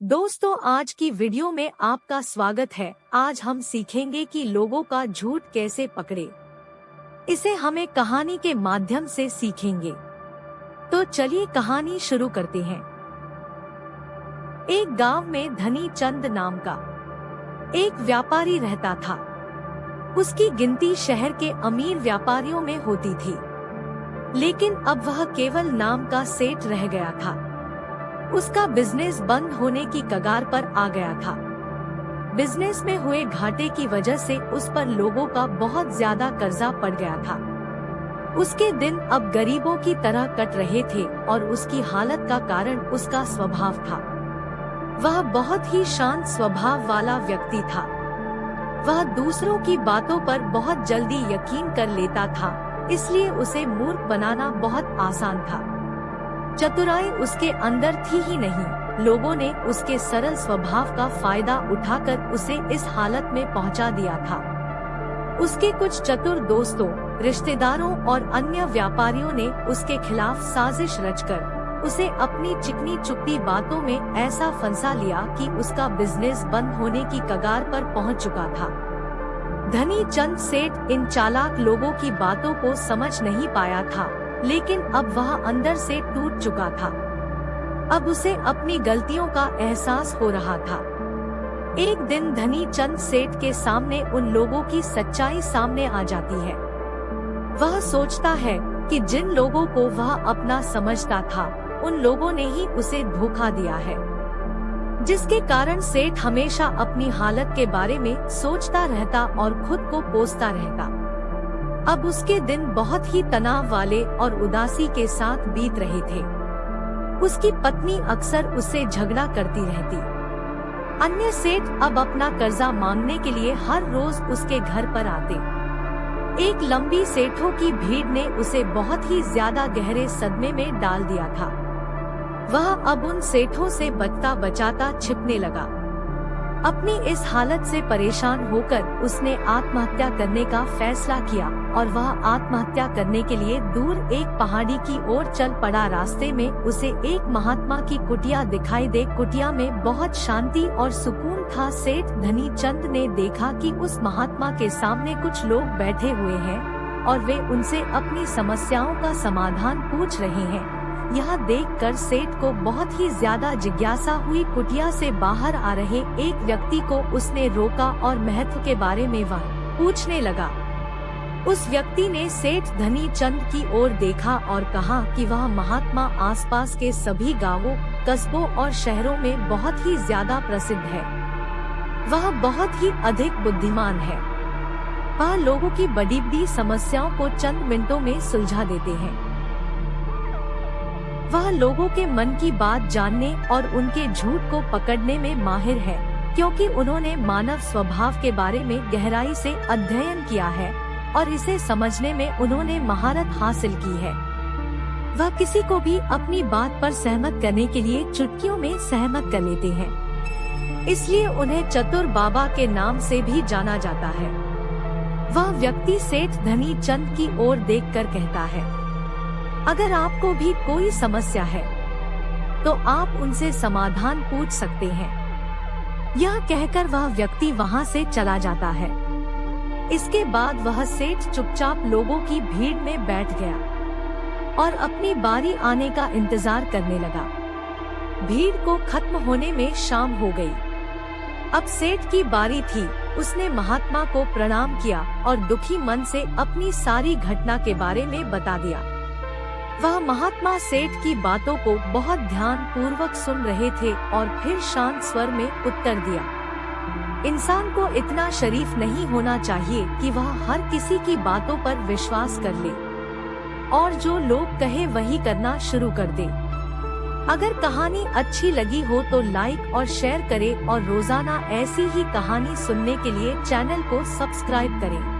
दोस्तों, आज की वीडियो में आपका स्वागत है। आज हम सीखेंगे कि लोगों का झूठ कैसे पकड़े। इसे हमें कहानी के माध्यम से सीखेंगे। तो चलिए कहानी शुरू करते हैं। एक गांव में धनी चंद नाम का एक व्यापारी रहता था। उसकी गिनती शहर के अमीर व्यापारियों में होती थी, लेकिन अब वह केवल नाम का सेठ रह गया था। उसका बिजनेस बंद होने की कगार पर आ गया था। बिजनेस में हुए घाटे की वजह से उस पर लोगों का बहुत ज्यादा कर्जा पड़ गया था। उसके दिन अब गरीबों की तरह कट रहे थे और उसकी हालत का कारण उसका स्वभाव था। वह बहुत ही शांत स्वभाव वाला व्यक्ति था। वह दूसरों की बातों पर बहुत जल्दी यकीन कर लेता था, इसलिए उसे मूर्ख बनाना बहुत आसान था। चतुराई उसके अंदर थी ही नहीं, लोगों ने उसके सरल स्वभाव का फायदा उठाकर उसे इस हालत में पहुंचा दिया था। उसके कुछ चतुर दोस्तों, रिश्तेदारों और अन्य व्यापारियों ने उसके खिलाफ साजिश रचकर उसे अपनी चिकनी चुपड़ी बातों में ऐसा फंसा लिया कि उसका बिजनेस बंद होने की कगार पर पहुंच चुका था। धनी चंद सेठ इन चालाक लोगों की बातों को समझ नहीं पाया था, लेकिन अब वह अंदर से टूट चुका था। अब उसे अपनी गलतियों का एहसास हो रहा था। एक दिन धनी चंद सेठ के सामने उन लोगों की सच्चाई सामने आ जाती है। वह सोचता है कि जिन लोगों को वह अपना समझता था, उन लोगों ने ही उसे धोखा दिया है, जिसके कारण सेठ हमेशा अपनी हालत के बारे में सोचता रहता और खुद को कोसता रहता। अब उसके दिन बहुत ही तनाव वाले और उदासी के साथ बीत रहे थे। उसकी पत्नी अक्सर उससे झगड़ा करती रहती। अन्य सेठ अब अपना कर्जा मांगने के लिए हर रोज उसके घर पर आते। एक लंबी सेठों की भीड़ ने उसे बहुत ही ज्यादा गहरे सदमे में डाल दिया था। वह अब उन सेठों से बचता बचाता छिपने लगा। अपनी इस हालत से परेशान होकर उसने आत्महत्या करने का फैसला किया और वह आत्महत्या करने के लिए दूर एक पहाड़ी की ओर चल पड़ा। रास्ते में उसे एक महात्मा की कुटिया दिखाई दे। कुटिया में बहुत शांति और सुकून था। सेठ धनी चंद ने देखा कि उस महात्मा के सामने कुछ लोग बैठे हुए हैं और वे उनसे अपनी समस्याओं का समाधान पूछ रहे हैं। यह देखकर सेठ को बहुत ही ज्यादा जिज्ञासा हुई। कुटिया से बाहर आ रहे एक व्यक्ति को उसने रोका और महत्व के बारे में वह पूछने लगा। उस व्यक्ति ने सेठ धनी चंद की ओर देखा और कहा कि वह महात्मा आसपास के सभी गांवों, कस्बों और शहरों में बहुत ही ज्यादा प्रसिद्ध है। वह बहुत ही अधिक बुद्धिमान है। वह लोगों की बड़ी बड़ी समस्याओं को चंद मिनटों में सुलझा देते हैं। वह लोगों के मन की बात जानने और उनके झूठ को पकड़ने में माहिर है, क्योंकि उन्होंने मानव स्वभाव के बारे में गहराई से अध्ययन किया है और इसे समझने में उन्होंने महारत हासिल की है। वह किसी को भी अपनी बात पर सहमत करने के लिए चुटकियों में सहमत कर लेते हैं, इसलिए उन्हें चतुर बाबा के नाम से भी जाना जाता है। वह व्यक्ति सेठ धनी चंद की ओर देखकर कहता है, अगर आपको भी कोई समस्या है तो आप उनसे समाधान पूछ सकते हैं। यह कहकर वह व्यक्ति वहां से चला जाता है। इसके बाद वह सेठ चुपचाप लोगों की भीड़ में बैठ गया और अपनी बारी आने का इंतजार करने लगा। भीड़ को खत्म होने में शाम हो गई। अब सेठ की बारी थी। उसने महात्मा को प्रणाम किया और दुखी मन से अपनी सारी घटना के बारे में बता दिया। वह महात्मा सेठ की बातों को बहुत ध्यान पूर्वक सुन रहे थे और फिर शांत स्वर में उत्तर दिया। इंसान को इतना शरीफ नहीं होना चाहिए कि वह हर किसी की बातों पर विश्वास कर ले और जो लोग कहे वही करना शुरू कर दे। अगर कहानी अच्छी लगी हो तो लाइक और शेयर करें और रोजाना ऐसी ही कहानी सुनने के लिए चैनल को सब्सक्राइब करें।